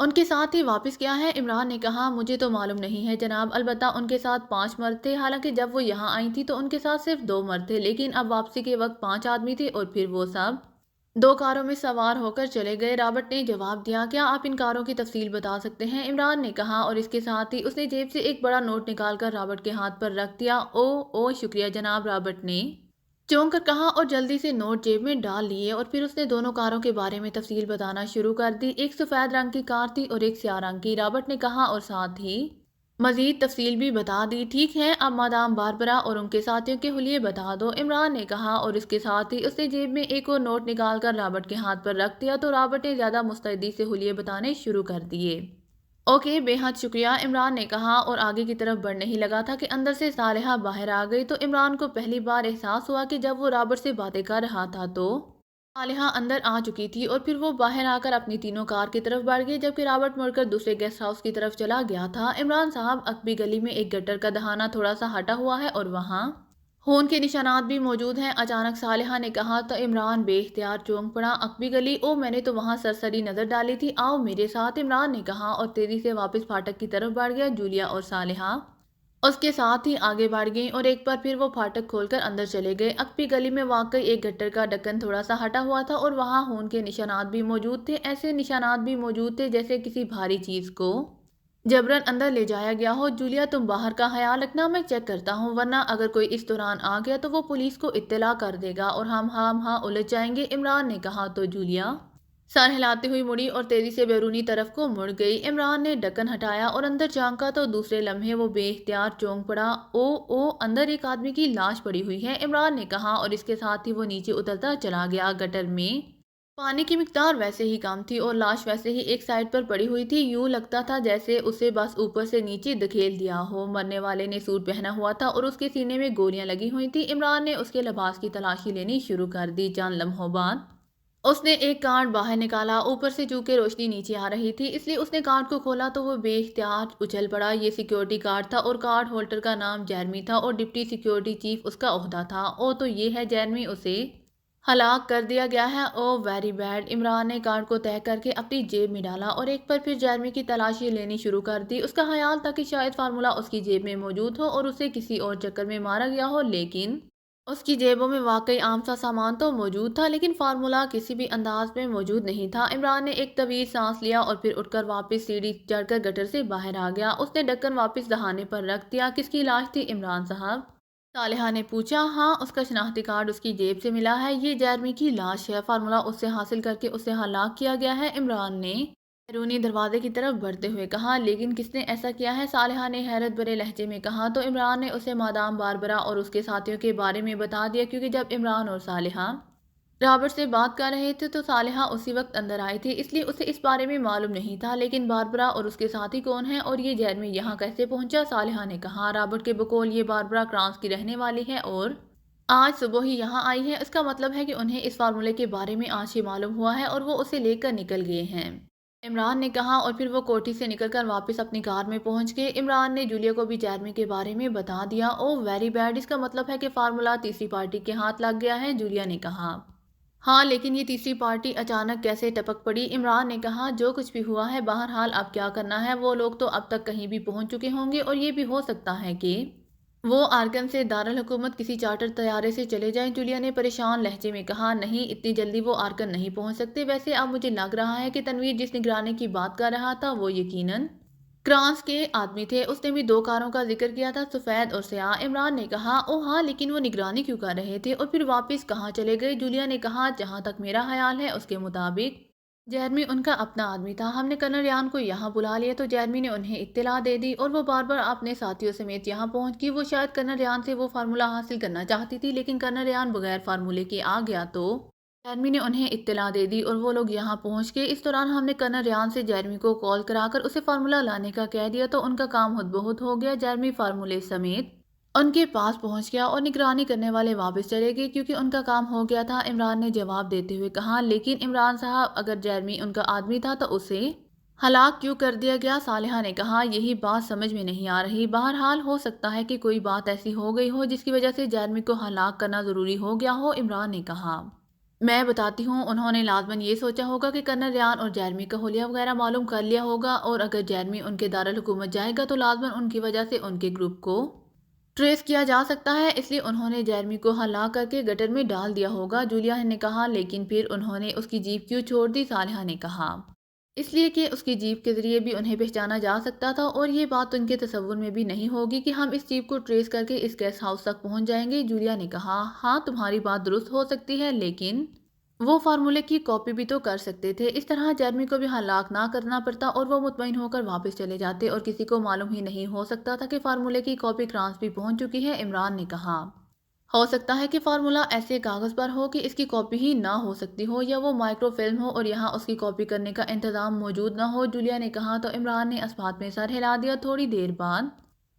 ان کے ساتھ ہی واپس کیا ہے؟ عمران نے کہا مجھے تو معلوم نہیں ہے جناب، البتہ ان کے ساتھ 5 مرد تھے، حالانکہ جب وہ یہاں آئی تھی تو ان کے ساتھ صرف 2 مرد تھے، لیکن اب واپسی کے وقت 5 آدمی تھے اور پھر وہ سب 2 کاروں میں سوار ہو کر چلے گئے۔ رابرٹ نے جواب دیا کیا آپ ان کاروں کی تفصیل بتا سکتے ہیں؟ عمران نے کہا اور اس کے ساتھ ہی اس نے جیب سے ایک بڑا نوٹ نکال کر رابرٹ کے ہاتھ پر رکھ دیا۔ او شکریہ جناب، رابرٹ نے چونک کر کہا اور جلدی سے نوٹ جیب میں ڈال لیے، اور پھر اس نے دونوں کاروں کے بارے میں تفصیل بتانا شروع کر دی۔ ایک سفید رنگ کی کار تھی اور ایک سیاہ رنگ کی، رابرٹ نے کہا، اور ساتھ ہی مزید تفصیل بھی بتا دی۔ ٹھیک ہے، اب مادام باربرا اور ان کے ساتھیوں کے حلیے بتا دو، عمران نے کہا، اور اس کے ساتھ ہی اس نے جیب میں ایک اور نوٹ نکال کر رابرٹ کے ہاتھ پر رکھ دیا تو رابرٹ نے زیادہ مستعدی سے حلیے بتانے شروع کر دیے۔ اوکے، بے حد شکریہ، عمران نے کہا اور آگے کی طرف بڑھنے ہی لگا تھا کہ اندر سے صالحہ باہر آ گئی تو عمران کو پہلی بار احساس ہوا کہ جب وہ رابرٹ سے باتیں کر رہا تھا تو صالحہ اندر آ چکی تھی، اور پھر وہ باہر آ کر اپنی تینوں کار کی طرف بڑھ گئی جبکہ رابرٹ مڑ کر دوسرے گیسٹ ہاؤس کی طرف چلا گیا تھا۔ عمران صاحب، عقبی گلی میں ایک گٹر کا دہانہ تھوڑا سا ہٹا ہوا ہے اور وہاں خون کے نشانات بھی موجود ہیں، اچانک صالحہ نے کہا تو عمران بے اختیار چونک پڑا۔ عقبی گلی؟ او، میں نے تو وہاں سرسری نظر ڈالی تھی، آؤ میرے ساتھ، عمران نے کہا اور تیزی سے واپس پھاٹک کی طرف بڑھ گیا۔ جولیا اور صالحہ اس کے ساتھ ہی آگے بڑھ گئیں اور ایک بار پھر وہ پھاٹک کھول کر اندر چلے گئے۔ عقبی گلی میں واقعی ایک گٹر کا ڈھکن تھوڑا سا ہٹا ہوا تھا اور وہاں خون کے نشانات بھی موجود تھے، ایسے نشانات بھی موجود تھے جیسے کسی بھاری چیز کو جبرن اندر لے جایا گیا ہو۔ جولیا، تم باہر کا خیال رکھنا، میں چیک کرتا ہوں، ورنہ اگر کوئی اس دوران آ گیا تو وہ پولیس کو اطلاع کر دے گا اور ہم الجھ جائیں گے، عمران نے کہا تو جولیا سر ہلاتے ہوئی مڑی اور تیزی سے بیرونی طرف کو مڑ گئی۔ عمران نے ڈھکن ہٹایا اور اندر جھانکا تو دوسرے لمحے وہ بے اختیار چونک پڑا۔ او، اندر ایک آدمی کی لاش پڑی ہوئی ہے، عمران نے کہا اور اس کے ساتھ ہی وہ نیچے اترتا چلا گیا۔ گٹر میں پانی کی مقدار ویسے ہی کم تھی اور لاش ویسے ہی ایک سائڈ پر پڑی ہوئی تھی، یوں لگتا تھا جیسے اسے بس اوپر سے نیچے دھکیل دیا ہو۔ مرنے والے نے سوٹ پہنا ہوا تھا اور اس کے سینے میں گولیاں لگی ہوئی تھیں۔ عمران نے اس کے لباس کی تلاشی لینی شروع کر دی۔ چند لمحوں بعد اس نے ایک کارڈ باہر نکالا، اوپر سے چونکہ روشنی نیچے آ رہی تھی اس لیے اس نے کارڈ کو کھولا تو وہ بے اختیار اچھل پڑا۔ یہ سیکیورٹی کارڈ تھا اور کارڈ ہولڈر کا نام جیرمی تھا اور ڈپٹی سیکیورٹی چیف اس کا عہدہ تھا۔ او تو یہ ہے جیرمی، اسے ہلاک کر دیا گیا ہے، او ویری بیڈ۔ عمران نے کارڈ کو تہہ کر کے اپنی جیب میں ڈالا اور ایک بار پھر جیرمی کی تلاشی لینی شروع کر دی۔ اس کا خیال تھا کہ شاید فارمولہ اس کی جیب میں موجود ہو اور اسے کسی اور چکر میں مارا گیا ہو، لیکن اس کی جیبوں میں واقعی عام سا سامان تو موجود تھا لیکن فارمولہ کسی بھی انداز میں موجود نہیں تھا۔ عمران نے ایک طویل سانس لیا اور پھر اٹھ کر واپس سیڑھی چڑھ کر گٹر سے باہر آ گیا۔ اس نے ڈھکن واپس دہانے پر رکھ دیا۔ کس کی لاش تھی عمران صاحب؟ صالحہ نے پوچھا۔ ہاں، اس کا شناختی کارڈ اس کی جیب سے ملا ہے، یہ جیرمی کی لاش ہے، فارمولہ اس سے حاصل کر کے اسے ہلاک کیا گیا ہے، عمران نے بیرونی دروازے کی طرف بڑھتے ہوئے کہا۔ لیکن کس نے ایسا کیا ہے؟ صالحہ نے حیرت بھرے لہجے میں کہا تو عمران نے اسے مادام باربرا اور اس کے ساتھیوں کے بارے میں بتا دیا، کیونکہ جب عمران اور صالحہ رابرٹ سے بات کر رہے تھے تو صالحہ اسی وقت اندر آئی تھی، اس لیے اسے اس بارے میں معلوم نہیں تھا۔ لیکن باربرا اور اس کے ساتھی کون ہیں اور یہ جیرمی یہاں کیسے پہنچا؟ صالحہ نے کہا۔ رابرٹ کے بقول یہ باربرا کرانس کی رہنے والی ہے اور آج صبح ہی یہاں آئی ہے، اس کا مطلب ہے کہ انہیں اس فارمولے کے بارے میں آج ہی معلوم ہوا ہے اور وہ اسے لے کر نکل گئے ہیں، عمران نے کہا اور پھر وہ کوٹھی سے نکل کر واپس اپنی کار میں پہنچ گئے۔ عمران نے جولیا کو بھی جیرمی کے بارے میں بتا دیا۔ او ویری بیڈ، اس کا مطلب ہے کہ فارمولہ تیسری پارٹی کے ہاتھ لگ گیا ہے، جولیا نے کہا۔ ہاں، لیکن یہ تیسری پارٹی اچانک کیسے ٹپک پڑی؟ عمران نے کہا۔ جو کچھ بھی ہوا ہے بہرحال اب کیا کرنا ہے، وہ لوگ تو اب تک کہیں بھی پہنچ چکے ہوں گے اور یہ بھی ہو سکتا ہے کہ وہ آرکن سے دارالحکومت کسی چارٹر طیارے سے چلے جائیں، جولیا نے پریشان لہجے میں کہا۔ نہیں، اتنی جلدی وہ آرکن نہیں پہنچ سکتے، ویسے اب مجھے لگ رہا ہے کہ تنویر جس نگرانی کی بات کر رہا تھا وہ یقیناً کرانس کے آدمی تھے، اس نے بھی 2 کاروں کا ذکر کیا تھا، سفید اور سیاہ، عمران نے کہا۔ او ہاں، لیکن وہ نگرانی کیوں کر رہے تھے اور پھر واپس کہاں چلے گئے؟ جولیا نے کہا۔ جہاں تک میرا خیال ہے اس کے مطابق جیرمی ان کا اپنا آدمی تھا، ہم نے کرنل ریان کو یہاں بلا لیا تو جیرمی نے انہیں اطلاع دے دی اور وہ بار بار اپنے ساتھیوں سمیت یہاں پہنچ گئی۔ وہ شاید کرنل ریان سے وہ فارمولہ حاصل کرنا چاہتی تھی لیکن کرنل ریان بغیر فارمولے کے آ گیا تو جیرمی نے انہیں اطلاع دے دی اور وہ لوگ یہاں پہنچ گئے۔ اس دوران ہم نے کرنل ریان سے جیرمی کو کال کرا کر اسے فارمولہ لانے کا کہہ دیا تو ان کا کام خود بہت ہو گیا، جیرمی فارمولے سمیت ان کے پاس پہنچ گیا اور نگرانی کرنے والے واپس چلے گئے کیونکہ ان کا کام ہو گیا تھا، عمران نے جواب دیتے ہوئے کہا۔ لیکن عمران صاحب، اگر جیرمی ان کا آدمی تھا تو اسے ہلاک کیوں کر دیا گیا؟ صالحہ نے کہا۔ یہی بات سمجھ میں نہیں آ رہی، بہرحال ہو سکتا ہے کہ کوئی بات ایسی ہو گئی ہو جس کی وجہ سے جیرمی کو ہلاک کرنا ضروری ہو گیا ہو، عمران نے کہا۔ میں بتاتی ہوں، انہوں نے لازماً یہ سوچا ہوگا کہ کرنل ریان اور جیرمی کا حلیہ وغیرہ معلوم کر لیا ہوگا، اور اگر جیرمی ان کے دارالحکومت جائے گا تو لازماً ان کی وجہ سے ان کے گروپ کو ٹریس کیا جا سکتا ہے، اس لیے انہوں نے جیرمی کو ہلا کر کے گٹر میں ڈال دیا ہوگا، جولیا نے کہا۔ لیکن پھر انہوں نے اس کی جیپ کیوں چھوڑ دی؟ صالحہ نے کہا۔ اس لیے کہ اس کی جیپ کے ذریعے بھی انہیں پہچانا جا سکتا تھا، اور یہ بات ان کے تصور میں بھی نہیں ہوگی کہ ہم اس جیپ کو ٹریس کر کے اس گیسٹ ہاؤس تک پہنچ جائیں گے۔ جولیا نے کہا، ہاں تمہاری بات درست ہو سکتی ہے، لیکن وہ فارمولے کی کاپی بھی تو کر سکتے تھے، اس طرح جیرمی کو بھی ہلاک نہ کرنا پڑتا اور وہ مطمئن ہو کر واپس چلے جاتے، اور کسی کو معلوم ہی نہیں ہو سکتا تھا کہ فارمولے کی کاپی فرانس بھی پہنچ چکی ہے۔ عمران نے کہا، ہو سکتا ہے کہ فارمولا ایسے کاغذ پر ہو کہ اس کی کاپی ہی نہ ہو سکتی ہو، یا وہ مائکرو فلم ہو اور یہاں اس کی کاپی کرنے کا انتظام موجود نہ ہو، جولیا نے کہا۔ تو عمران نے اس بات میں سر ہلا دیا۔ تھوڑی دیر بعد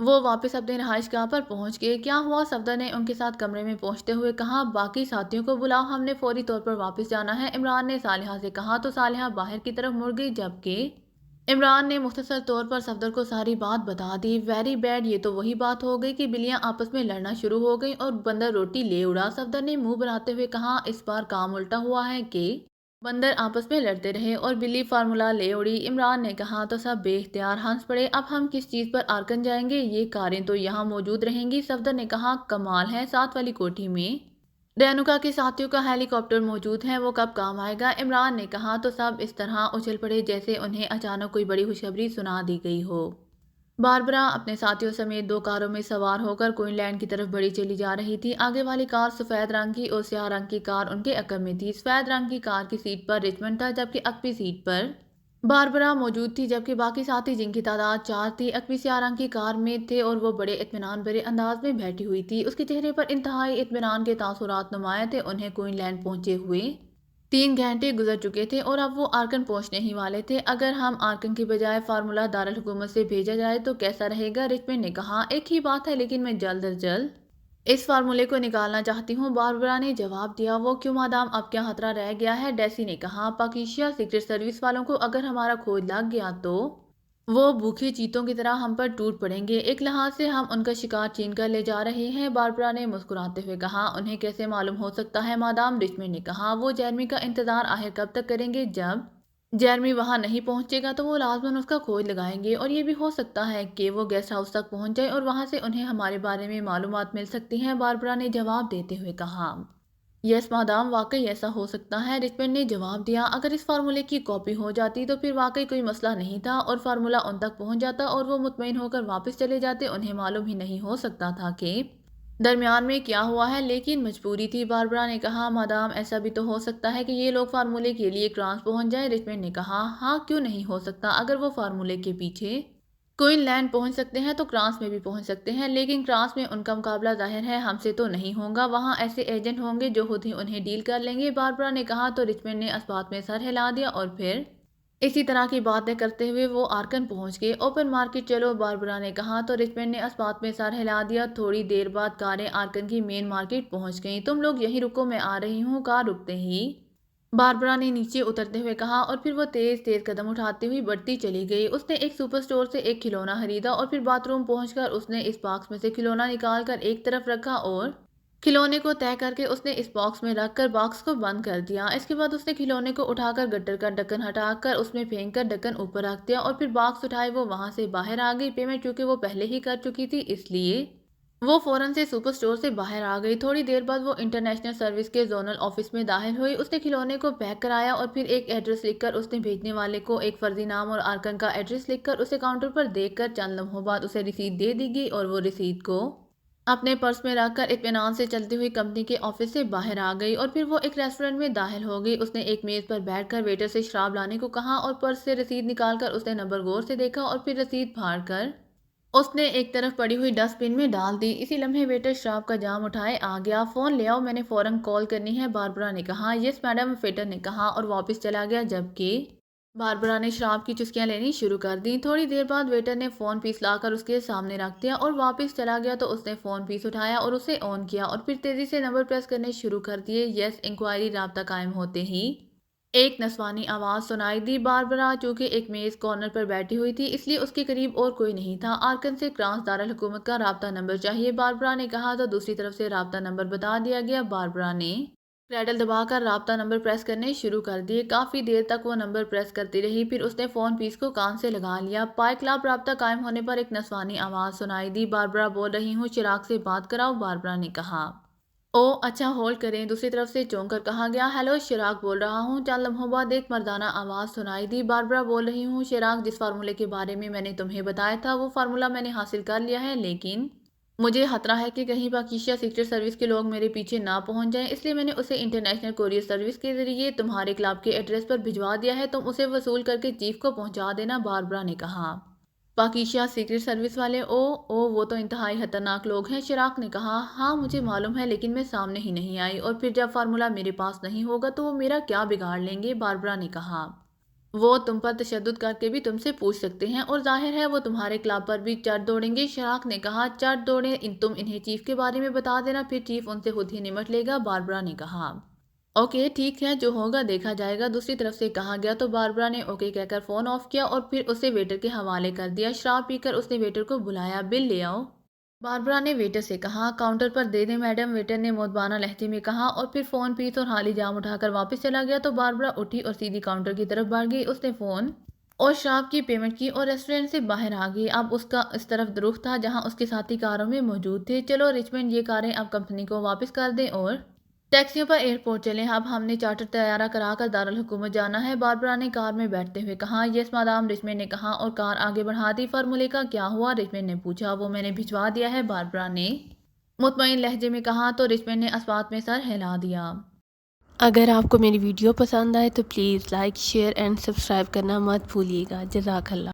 وہ واپس اپنے رہائش گاہ پر پہنچ گئے۔ کیا ہوا؟ صفدر نے ان کے ساتھ کمرے میں پہنچتے ہوئے کہا۔ باقی ساتھیوں کو بلاؤ، ہم نے فوری طور پر واپس جانا ہے، عمران نے صالحہ سے کہا۔ تو صالحہ باہر کی طرف مڑ گئی، جبکہ عمران نے مختصر طور پر صفدر کو ساری بات بتا دی۔ ویری بیڈ، یہ تو وہی بات ہو گئی کہ بلیاں آپس میں لڑنا شروع ہو گئیں اور بندر روٹی لے اڑا، صفدر نے منہ بناتے ہوئے کہا۔ اس بار کام الٹا ہوا ہے کہ بندر آپس میں لڑتے رہے اور بلی فارمولا لے اڑی، عمران نے کہا۔ تو سب بے اختیار ہنس پڑے۔ اب ہم کس چیز پر آرکن جائیں گے؟ یہ کاریں تو یہاں موجود رہیں گی، صفدر نے کہا۔ کمال ہے، ساتھ والی کوٹھی میں رینوکا کے ساتھیوں کا ہیلی کاپٹر موجود ہے، وہ کب کام آئے گا؟ عمران نے کہا۔ تو سب اس طرح اچھل پڑے جیسے انہیں اچانک کوئی بڑی خوشخبری سنا دی گئی ہو۔ باربرا اپنے ساتھیوں سمیت 2 کاروں میں سوار ہو کر کوئن لینڈ کی طرف بڑھی چلی جا رہی تھی۔ آگے والی کار سفید رنگ کی اور سیاہ رنگ کی کار ان کے عقب میں تھی۔ سفید رنگ کی کار کی سیٹ پر رچمنڈ تھا، جبکہ عقبی سیٹ پر باربرا موجود تھی، جبکہ باقی ساتھی جن کی تعداد 4 تھی عقبی سیاہ رنگ کی کار میں تھے، اور وہ بڑے اطمینان بھرے انداز میں بیٹھی ہوئی تھی۔ اس کے چہرے پر انتہائی اطمینان کے تاثرات نمایاں تھے۔ انہیں کوئن لینڈ پہنچے ہوئے 3 گھنٹے گزر چکے تھے اور اب وہ آرکن پہنچنے ہی والے تھے۔ اگر ہم آرکن کی بجائے فارمولا دارالحکومت سے بھیجا جائے تو کیسا رہے گا؟ رچمنڈ نے کہا۔ ایک ہی بات ہے، لیکن میں جلد از جلد اس فارمولے کو نکالنا چاہتی ہوں، باربرا نے جواب دیا۔ وہ کیوں مادام؟ اب کیا خطرہ رہ گیا ہے؟ ڈیسی نے کہا۔ پاکیشیا سیکرٹ سروس والوں کو اگر ہمارا کھوج لگ گیا تو وہ بھوکے چیتوں کی طرح ہم پر ٹوٹ پڑیں گے، ایک لحاظ سے ہم ان کا شکار چھین کر لے جا رہے ہیں، باربرا نے مسکراتے ہوئے کہا۔ انہیں کیسے معلوم ہو سکتا ہے مادام؟ رچمنڈ نے کہا۔ وہ جیرمی کا انتظار آخر کب تک کریں گے؟ جب جیرمی وہاں نہیں پہنچے گا تو وہ لازماً اس کا کھوج لگائیں گے، اور یہ بھی ہو سکتا ہے کہ وہ گیسٹ ہاؤس تک پہنچ جائے اور وہاں سے انہیں ہمارے بارے میں معلومات مل سکتی ہیں، باربرا نے جواب دیتے ہوئے کہا۔ یس مادام، واقعی ایسا ہو سکتا ہے، رچمنڈ نے جواب دیا۔ اگر اس فارمولے کی کاپی ہو جاتی تو پھر واقعی کوئی مسئلہ نہیں تھا، اور فارمولا ان تک پہنچ جاتا اور وہ مطمئن ہو کر واپس چلے جاتے۔ انہیں معلوم ہی نہیں ہو سکتا تھا کہ درمیان میں کیا ہوا ہے، لیکن مجبوری تھی، باربرا نے کہا۔ مادام، ایسا بھی تو ہو سکتا ہے کہ یہ لوگ فارمولے کے لیے کرانس پہنچ جائیں، رچمنڈ نے کہا۔ ہاں، کیوں نہیں ہو سکتا؟ اگر وہ فارمولے کے پیچھے کوئن لینڈ پہنچ سکتے ہیں تو کرانس میں بھی پہنچ سکتے ہیں، لیکن کرانس میں ان کا مقابلہ ظاہر ہے ہم سے تو نہیں ہوگا، وہاں ایسے ایجنٹ ہوں گے جو خود ہی انہیں ڈیل کر لیں گے، باربرا نے کہا۔ تو رچمنڈ نے اس بات میں سر ہلا دیا، اور پھر اسی طرح کی باتیں کرتے ہوئے وہ آرکن پہنچ گئے۔ اوپن مارکیٹ چلو، باربرا نے کہا۔ تو رچمنڈ نے اس بات میں سر ہلا دیا۔ تھوڑی دیر بعد کاریں آرکن کی مین مارکیٹ پہنچ گئیں۔ تم لوگ یہیں رکو، میں آ رہی ہوں، کار رکتے ہی باربرا نے نیچے اترتے ہوئے کہا، اور پھر وہ تیز تیز قدم اٹھاتی ہوئی بڑھتی چلی گئی۔ اس نے ایک سپر اسٹور سے ایک کھلونا خریدا، اور پھر باتھ روم پہنچ کر اس نے اس باکس میں سے کھلونا نکال کر ایک طرف رکھا، اور کھلونے کو طے کر کے اس نے اس باکس میں رکھ کر باکس کو بند کر دیا۔ اس کے بعد اس نے کھلونے کو اٹھا کر گٹر کا ڈھکن ہٹا کر اس میں پھینک کر ڈھکن اوپر رکھ دیا، اور پھر باکس اٹھائے وہ وہاں سے باہر آ گئی۔ پیمنٹ چونکہ وہ پہلے ہی کر چکی تھی، اس لیے وہ فوراً سے سپر اسٹور سے باہر آ گئی۔ تھوڑی دیر بعد وہ انٹرنیشنل سروس کے زونل آفس میں داخل ہوئی۔ اس نے کھلونے کو پیک کرایا، اور پھر ایک ایڈریس لکھ کر اس نے بھیجنے والے کو ایک فرضی نام اور آرکن کا ایڈریس لکھ کر اسے کاؤنٹر پر دیکھ کر چند لمحوں بعد اسے رسید دے دی گئی، اور وہ رسید کو اپنے پرس میں رکھ کر اطمینان سے چلتی ہوئی کمپنی کے آفس سے باہر آ گئی، اور پھر وہ ایک ریسٹورنٹ میں داخل ہو گئی۔ اس نے ایک میز پر بیٹھ کر ویٹر سے شراب لانے کو کہا، اور پرس سے رسید نکال کر اس نے نمبر غور سے دیکھا، اور پھر رسید پھاڑ کر اس نے ایک طرف پڑی ہوئی ڈسٹ بن میں ڈال دی۔ اسی لمحے ویٹر شراب کا جام اٹھائے آ گیا۔ فون لے آؤ، میں نے فوراً کال کرنی ہے، باربرا نے کہا۔ یس میڈم، ویٹر نے کہا، اور واپس چلا گیا، جبکہ باربرا نے شراب کی چسکیاں لینی شروع کر دیں۔ تھوڑی دیر بعد ویٹر نے فون پیس لا کر اس کے سامنے رکھ دیا اور واپس چلا گیا، تو اس نے فون پیس اٹھایا اور اسے آن کیا، اور پھر تیزی سے نمبر پریس کرنے شروع کر دیے۔ یس انکوائری رابطہ قائم ہوتے ہی ایک نسوانی آواز سنائی دی۔ باربرا چونکہ ایک میز کارنر پر بیٹھی ہوئی تھی، اس لیے اس کے قریب اور کوئی نہیں تھا۔ آرکن سے کرانس دارالحکومت کا رابطہ نمبر چاہیے، باربرا نے کہا۔ تو دوسری طرف سے رابطہ نمبر بتا دیا گیا۔ باربرا نے کریڈل دبا کر رابطہ نمبر پریس کرنے شروع کر دیے۔ کافی دیر تک وہ نمبر پریس کرتی رہی، پھر اس نے فون پیس کو کان سے لگا لیا۔ پائے کلب رابطہ قائم ہونے پر ایک نسوانی آواز سنائی دی۔ باربرا بول رہی ہوں، چراغ سے بات کراؤ، باربرا نے کہا۔ او اچھا، ہولڈ کریں، دوسری طرف سے چونک کر کہا گیا۔ ہیلو، چراغ بول رہا ہوں۔ چند لمحوں بعد ایک مردانہ آواز سنائی دی۔ باربرا بول رہی ہوں، چراغ، جس فارمولے کے بارے میں نے تمہیں بتایا تھا وہ فارمولہ میں نے حاصل کر لیا ہے، لیکن مجھے خطرہ ہے کہ کہیں پاکیزہ سیکرٹ سروس کے لوگ میرے پیچھے نہ پہنچ جائیں، اس لیے میں نے اسے انٹرنیشنل کوریئر سروس کے ذریعے تمہارے کلب کے ایڈریس پر بھجوا دیا ہے، تم اسے وصول کر کے چیف کو پہنچا دینا، باربرا نے کہا۔ پاکیزہ سیکرٹ سروس والے؟ وہ تو انتہائی خطرناک لوگ ہیں، چراغ نے کہا۔ ہاں مجھے معلوم ہے، لیکن میں سامنے ہی نہیں آئی، اور پھر جب فارمولہ میرے پاس نہیں ہوگا تو وہ میرا کیا بگاڑ لیں گے، باربرا نے کہا۔ وہ تم پر تشدد کر کے بھی تم سے پوچھ سکتے ہیں، اور ظاہر ہے وہ تمہارے کلب پر بھی چڑھ دوڑیں گے، چراغ نے کہا۔ چڑھ دوڑیں؟ تم انہیں چیف کے بارے میں بتا دینا، پھر چیف ان سے خود ہی نمٹ لے گا، باربرا نے کہا۔ اوکے ٹھیک ہے، جو ہوگا دیکھا جائے گا، دوسری طرف سے کہا گیا تو باربرا نے اوکے کہہ کر فون آف کیا اور پھر اسے ویٹر کے حوالے کر دیا۔ شراب پی کر اس نے ویٹر کو بلایا۔ بل لے آؤ، باربرا نے ویٹر سے کہا۔ کاؤنٹر پر دے دیں میڈم، ویٹر نے مؤدبانہ لہجے میں کہا، اور پھر فون پیس اور خالی جام اٹھا کر واپس چلا گیا تو باربرا اٹھی اور سیدھی کاؤنٹر کی طرف بڑھ گئی۔ اس نے فون اور شراب کی پیمنٹ کی اور ریسٹورنٹ سے باہر آ گئی۔ اب اس کا اس طرف رخ تھا جہاں اس کے ساتھی کاروں میں موجود تھے۔ چلو رچمنڈ، یہ کاریں اب کمپنی کو واپس کر دیں اور ٹیکسیوں پر ایئرپورٹ چلیں، اب ہم نے چارٹر طیارہ کرا کر دارالحکومت جانا ہے، باربرا نے کار میں بیٹھتے ہوئے کہا۔ یس مادام، رچمنڈ نے کہا اور کار آگے بڑھا دی۔ فارمولے کا کیا ہوا؟ رچمنڈ نے پوچھا۔ وہ میں نے بھجوا دیا ہے، باربرا نے مطمئن لہجے میں کہا تو رچمنڈ نے اسبات میں سر ہلا دیا۔ اگر آپ کو میری ویڈیو پسند آئے تو please like, share and subscribe کرنا مت بھولیے گا۔ جزاک اللہ۔